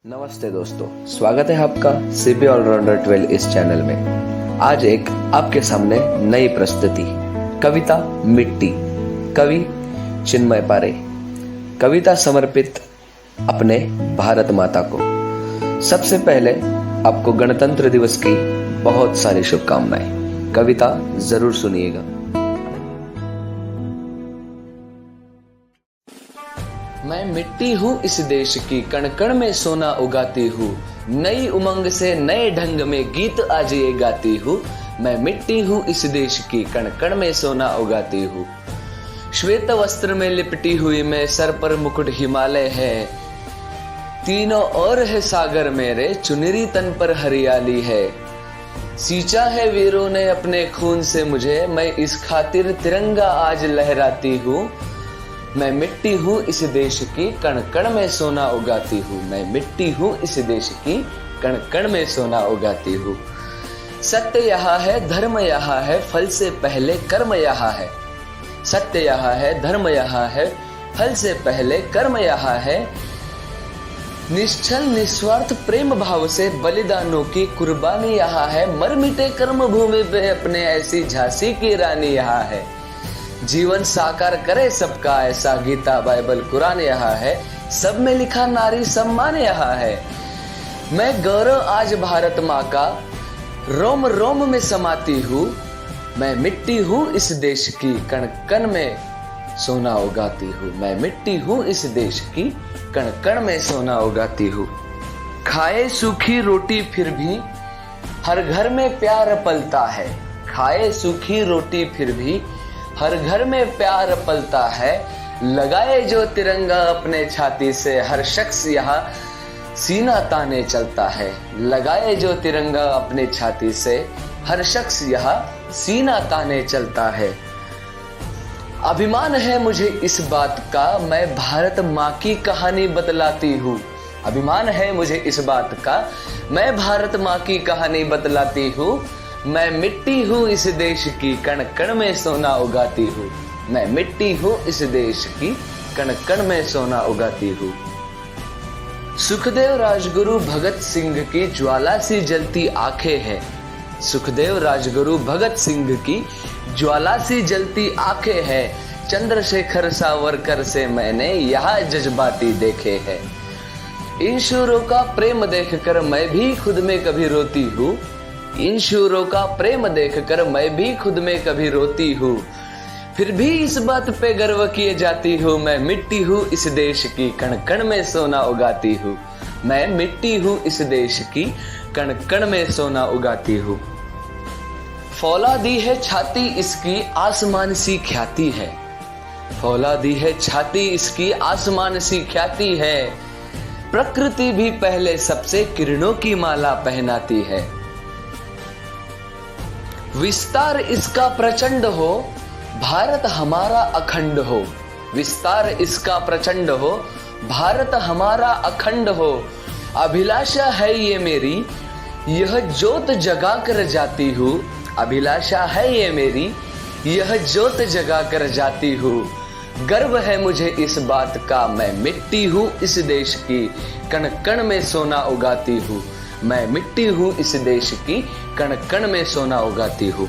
नमस्ते दोस्तों, स्वागत है आपका सीपी ऑलराउंडर 12 इस चैनल में। आज एक आपके सामने नई प्रस्तुति, कविता मिट्टी, कवि चिन्मय पारे। कविता समर्पित अपने भारत माता को। सबसे पहले आपको गणतंत्र दिवस की बहुत सारी शुभकामनाएं। कविता जरूर सुनिएगा। मैं मिट्टी हूँ इस देश की, कण कण में सोना उगाती हूँ। नई उमंग से नए ढंग में गीत आज ये गाती हूँ। मैं मिट्टी हूँ इस देश की, कण कण में सोना उगाती हूँ। श्वेत वस्त्र में लिपटी हुई मैं, सर पर मुकुट हिमालय है। तीनों ओर है सागर मेरे, चुनरी तन पर हरियाली है। सींचा है वीरों ने अपने खून से मुझे, मैं इस खातिर तिरंगा आज लहराती हूँ। मैं मिट्टी हूँ इस देश की, कण कण में सोना उगाती हूँ। मैं मिट्टी हूँ इस देश की, कण कण में सोना उगाती हूँ। सत्य यहाँ है, धर्म यहाँ है, फल से पहले कर्म यहाँ है। सत्य यहाँ है, धर्म यहाँ है, फल से पहले कर्म यहाँ है। निश्चल निस्वार्थ प्रेम भाव से बलिदानों की कुर्बानी यहाँ है। मर मिटे कर्म भूमि पे अपने ऐसी झांसी की रानी यहाँ है। जीवन साकार करे सबका ऐसा, गीता बाइबल कुरान यहाँ है। सब में लिखा नारी सम्मान यहाँ है। मैं गौरव आज भारत माँ का, रोम रोम में समाती हूँ। मैं मिट्टी हूँ इस देश की, कण कण में सोना उगाती हूँ। मैं मिट्टी हूँ इस देश की, कण कण में सोना उगाती हूँ। खाए सूखी रोटी फिर भी हर घर में प्यार पलता है। खाए सूखी रोटी फिर भी हर घर में प्यार पलता है। लगाए जो तिरंगा अपने छाती से, हर शख्स यहाँ सीना ताने चलता है। लगाए जो तिरंगा अपने छाती से, हर शख्स यहाँ सीना ताने चलता है। अभिमान है मुझे इस बात का, मैं भारत माँ की कहानी बतलाती हूँ। अभिमान है मुझे इस बात का, मैं भारत माँ की कहानी बतलाती हूँ। मैं मिट्टी हूँ इस देश की, कण कण में सोना उगाती हूँ। मैं मिट्टी हूँ इस देश की, कण कण में सोना उगाती हूँ। सुखदेव राजगुरु भगत सिंह की ज्वाला सी जलती आंखें हैं। सुखदेव राजगुरु भगत सिंह की ज्वाला सी जलती आंखें हैं। चंद्रशेखर सावरकर से मैंने यहाँ जज्बाती देखे हैं। इन शूरों का प्रेम देखकर मैं भी खुद में कभी रोती हूँ। इन शूरों का प्रेम देखकर मैं भी खुद में कभी रोती हूँ। फिर भी इस बात पे गर्व किए जाती हूँ। मैं मिट्टी हूँ इस देश की, कण कण में सोना उगाती हूँ। मैं मिट्टी हूँ इस देश की, कण कण में सोना उगाती हूँ। फौलादी है छाती इसकी, आसमान सी ख्याति है। फौलादी है छाती इसकी, आसमान सी ख्याति है। प्रकृति भी पहले सबसे किरणों की माला पहनाती है। विस्तार इसका प्रचंड हो, भारत हमारा अखंड हो। विस्तार इसका प्रचंड हो, भारत हमारा अखंड हो। अभिलाषा है ये मेरी, यह ज्योत जगा कर जाती हूँ। अभिलाषा है ये मेरी, यह ज्योत जगा कर जाती हूँ। गर्व है मुझे इस बात का, मैं मिट्टी हूँ इस देश की, कण कण में सोना उगाती हूँ। मैं मिट्टी हूँ इस देश की, कण कण में सोना उगाती हूँ।